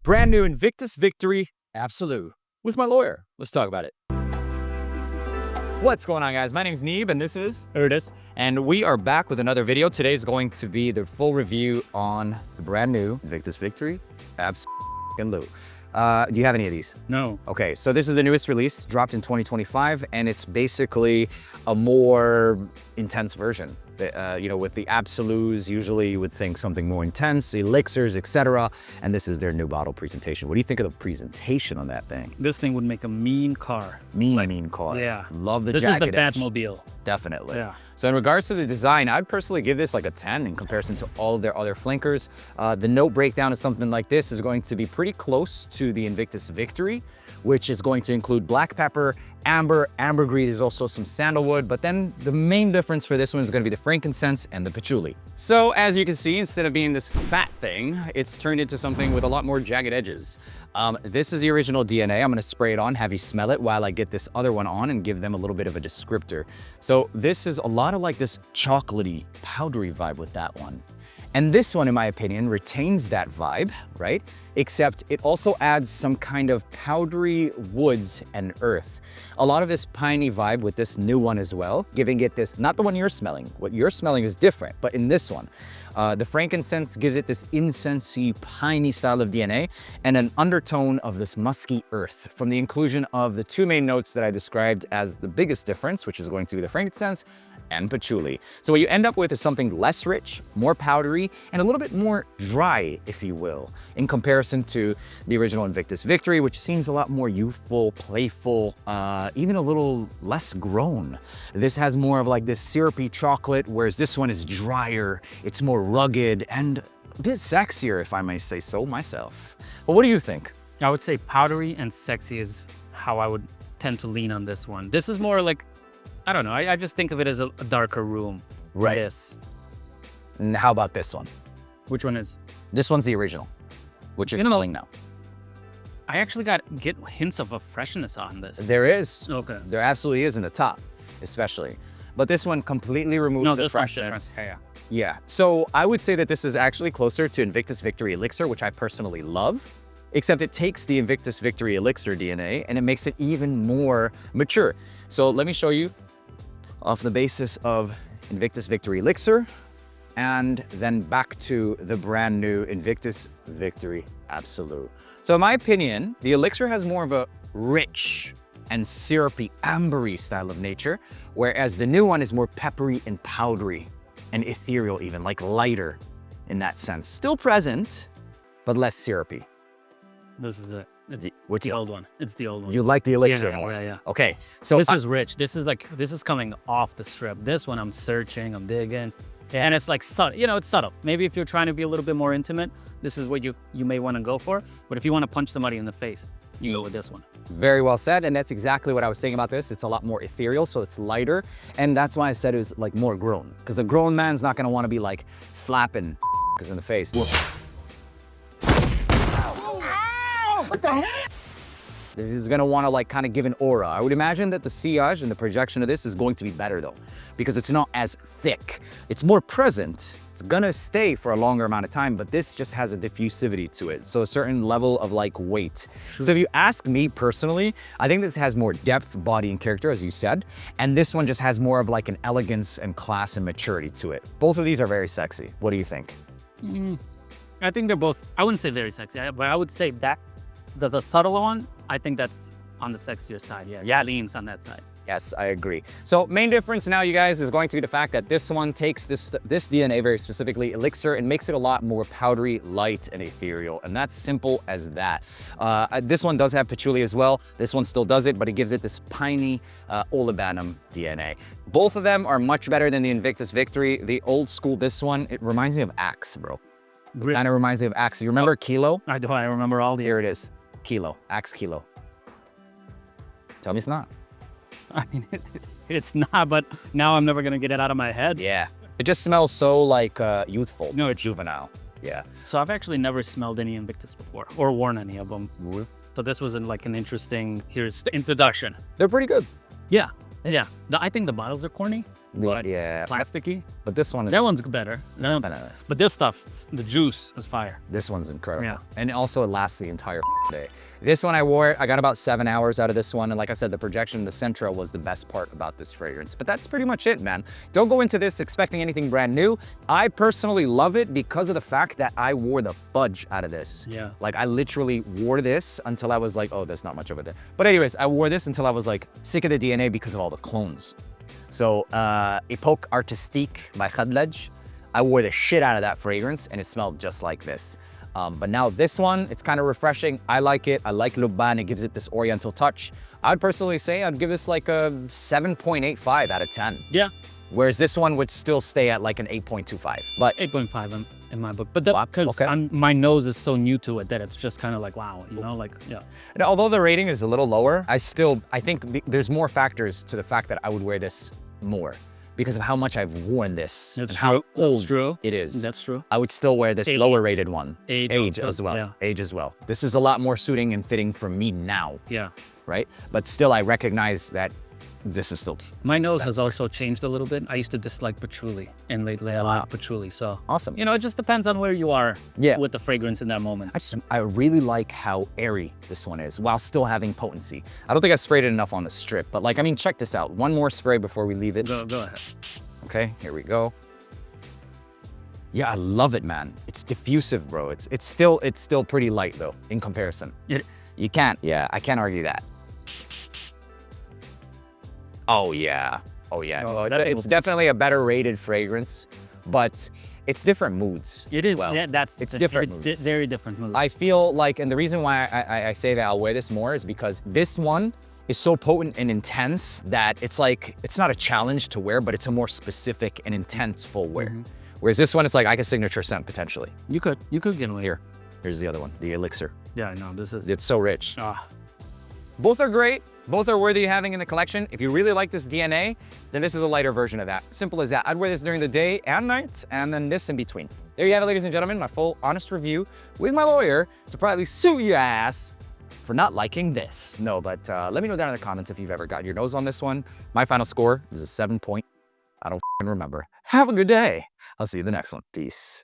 Brand new Invictus Victory Absolu with my lawyer. Let's talk about it. What's going on, guys? My name is Neeb and this is Curtis. And we are back with another video. Today is going to be the full review on the brand new Invictus Victory Absolu. Do you have any of these? No. Okay, so this is the newest release, dropped in 2025, and it's basically a more intense version. You know, with the Absolus, usually you would think something more intense, elixirs, etc. And this is their new bottle presentation. What do you think of the presentation on that thing? This thing would make a mean car. Mean car. Yeah. Love the This jacket is the edge. Batmobile. Definitely. Yeah. So in regards to the design, I'd personally give this like a 10 in comparison to all of their other flankers. The note breakdown of something like this is going to be pretty close to the Invictus Victory, which is going to include black pepper, ambergris, there's also some sandalwood, but then the main difference for this one is going to be the frankincense and the patchouli. So as you can see, instead of being this fat thing, it's turned into something with a lot more jagged edges. This is the original DNA. I'm going to spray it on, have you smell it while I get this other one on and give them a little bit of a descriptor. So this is a lot of like this chocolatey, powdery vibe with that one. And this one, in my opinion, retains that vibe, right? Except it also adds some kind of powdery woods and earth. A lot of this piney vibe with this new one as well, giving it this, not the one you're smelling. What you're smelling is different, but in this one, the frankincense gives it this incensey, piney style of DNA and an undertone of this musky earth from the inclusion of the two main notes that I described as the biggest difference, which is going to be the frankincense and patchouli. So what you end up with is something less rich, more powdery, and a little bit more dry, if you will, in comparison to the original Invictus Victory, which seems a lot more youthful, playful, even a little less grown. This has more of like this syrupy chocolate, whereas this one is drier, it's more rugged, and a bit sexier, if I may say so myself. But what do you think? I would say powdery and sexy is how I would tend to lean on this one. This is more like, I don't know, I just think of it as a darker room. Right. This. And how about this one? Which one is? This one's the original, which you're smelling now. I actually get hints of a freshness on this. There is. Okay. There absolutely is in the top, especially. But this one completely removes the freshness. Yeah. Yeah. So I would say that this is actually closer to Invictus Victory Elixir, which I personally love, except it takes the Invictus Victory Elixir DNA and it makes it even more mature. So let me show you off the basis of Invictus Victory Elixir and then back to the brand new Invictus Victory Absolu. So in my opinion, the Elixir has more of a rich and syrupy, ambery style of nature, whereas the new one is more peppery and powdery and ethereal even, like lighter in that sense. Still present, but less syrupy. This is it. It's What's the old one. It's the old one. You like the Elixir more? Yeah. Okay, so This is rich. This is coming off the strip. This one I'm searching, I'm digging. And it's like subtle, you know, it's subtle. Maybe if you're trying to be a little bit more intimate, this is what you may want to go for. But if you want to punch somebody in the face, you go with this one. Very well said, and that's exactly what I was saying about this. It's a lot more ethereal, so it's lighter, and that's why I said it was like more grown. Because a grown man's not gonna want to be like slapping in the face. What the heck? This is gonna want to like kind of give an aura. I would imagine that the sillage and the projection of this is going to be better though, because it's not as thick. It's more present. It's gonna stay for a longer amount of time, but this just has a diffusivity to it. So a certain level of like weight. Sure. So if you ask me personally, I think this has more depth, body, and character, as you said. And this one just has more of like an elegance and class and maturity to it. Both of these are very sexy. What do you think? I think they're both, I wouldn't say very sexy, but I would say that the subtle one, I think that's on the sexier side. Yeah, leans on that side. Yes, I agree. So main difference now, you guys, is going to be the fact that this one takes this DNA, very specifically Elixir, and makes it a lot more powdery, light, and ethereal. And that's simple as that. This one does have patchouli as well. This one still does it, but it gives it this piney olibanum DNA. Both of them are much better than the Invictus Victory. The old school, this one, it reminds me of Axe, bro. Kind of reminds me of Axe. You remember Kilo? I do. I remember all the. Here it is. Kilo. Axe Kilo. Tell me it's not. I mean, it's not, but now I'm never going to get it out of my head. Yeah. It just smells so like youthful. No, it's juvenile. Yeah. So I've actually never smelled any Invictus before or worn any of them. So this was like an interesting, here's the introduction. They're pretty good. Yeah. I think the bottles are corny. but Yeah. plasticky. But this one is... That one's better. But this stuff, the juice is fire. This one's incredible. Yeah. And also it lasts the entire day. This one I wore, I got about 7 hours out of this one. And like I said, the projection, the Centra was the best part about this fragrance. But that's pretty much it, man. Don't go into this expecting anything brand new. I personally love it because of the fact that I wore the fudge out of this. Yeah. Like I literally wore this until I was like, oh, there's not much of it. But anyways, I wore this until I was like sick of the DNA because of all the clones. So Epoque Artistique by Khadlaj, I wore the shit out of that fragrance and it smelled just like this. But now this one, it's kind of refreshing. I like it. I like Luban. It gives it this oriental touch. I'd personally say I'd give this like a 7.85 out of 10. Yeah. Whereas this one would still stay at like an 8.25. But 8.5 in my book. But because my nose is so new to it that it's just kind of like, wow, you know, like, yeah. And although the rating is a little lower, I think there's more factors to the fact that I would wear this more because of how much I've worn this and how old it is. That's true. I would still wear this lower rated one. Age as well. Yeah. Age as well. This is a lot more suiting and fitting for me now. Yeah. Right? But still, I recognize that this is still... My nose has also changed a little bit. I used to dislike patchouli, and lately I like patchouli, so... Awesome. You know, it just depends on where you are with the fragrance in that moment. I really like how airy this one is, while still having potency. I don't think I sprayed it enough on the strip, but like, I mean, check this out. One more spray before we leave it. Go ahead. Okay, here we go. Yeah, I love it, man. It's diffusive, bro. It's still pretty light, though, in comparison. I can't argue that. Oh yeah. It's definitely a better rated fragrance, but it's different moods. It is. Well, yeah, it's different moods. Very different moods. I feel like, and the reason why I say that I'll wear this more is because this one is so potent and intense that it's like, it's not a challenge to wear, but it's a more specific and intense full wear. Whereas this one, it's like, I could signature scent potentially. You could get away. Here's the other one, the Elixir. Yeah, I know, It's so rich. Ah. Both are great. Both are worthy of having in the collection. If you really like this DNA, then this is a lighter version of that. Simple as that. I'd wear this during the day and night, and then this in between. There you have it, ladies and gentlemen, my full honest review with my lawyer to probably sue your ass for not liking this. No, but let me know down in the comments if you've ever got your nose on this one. My final score is a 7 point. I don't remember. Have a good day. I'll see you in the next one. Peace.